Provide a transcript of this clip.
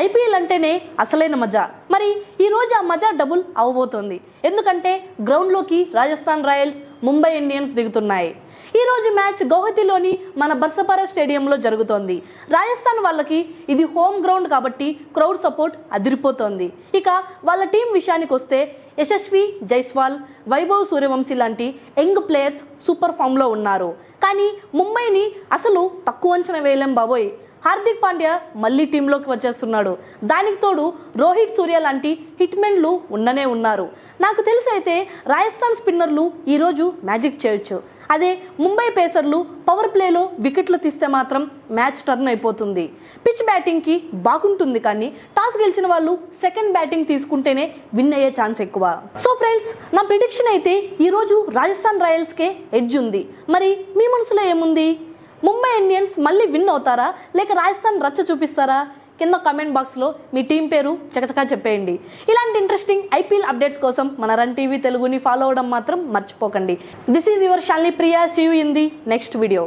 IPL అంటేనే అసలైన మజా. మరి ఈ రోజు ఆ మజా డబుల్ అవబోతోంది. ఎందుకంటే గ్రౌండ్లోకి రాజస్థాన్ రాయల్స్, ముంబై ఇండియన్స్ దిగుతున్నాయి. ఈ రోజు మ్యాచ్ గౌహతిలోని మన బర్సపారా స్టేడియంలో జరుగుతోంది. రాజస్థాన్ వాళ్ళకి ఇది హోమ్ గ్రౌండ్ కాబట్టి క్రౌడ్ సపోర్ట్ అదిరిపోతోంది. ఇక వాళ్ళ టీం విషయానికి వస్తే యశస్వి జైస్వాల్, వైభవ్ సూర్యవంశీ లాంటి యంగ్ ప్లేయర్స్ సూపర్ ఫామ్లో ఉన్నారు. కానీ ముంబైని అసలు తక్కువ అంచనా వేయలేం బాబోయ్. హార్దిక్ పాండ్యా మళ్ళీ టీంలోకి వచ్చేస్తున్నాడు. దానికి తోడు రోహిత్ సూర్య లాంటి హిట్మెన్లు ఉండనే ఉన్నారు. నాకు తెలిసి అయితే రాజస్థాన్ స్పిన్నర్లు ఈరోజు మ్యాజిక్ చేయొచ్చు. అదే ముంబై పేసర్లు పవర్ ప్లేలో వికెట్లు తీస్తే మాత్రం మ్యాచ్ టర్న్ అయిపోతుంది. పిచ్ బ్యాటింగ్కి బాగుంటుంది, కానీ టాస్ గెలిచిన వాళ్ళు సెకండ్ బ్యాటింగ్ తీసుకుంటేనే విన్ అయ్యే ఛాన్స్ ఎక్కువ. సో ఫ్రెండ్స్, నా ప్రిడిక్షన్ అయితే ఈరోజు రాజస్థాన్ రాయల్స్కే ఎడ్జ్ ఉంది. మరి మీ మనసులో ఏముంది? ముంబై ఇండియన్స్ మళ్ళీ విన్ అవుతారా, లేక రాజస్థాన్ రచ్చ చూపిస్తారా? కింద కామెంట్ బాక్స్లో మీ టీం పేరు చకచకా చెప్పేయండి. ఇలాంటి ఇంట్రెస్టింగ్ ఐపీఎల్ అప్డేట్స్ కోసం మన రన్ టీవీ తెలుగుని ఫాలో అవ్వడం మాత్రం మర్చిపోకండి. This is your Shalini Priya. See you in the next video.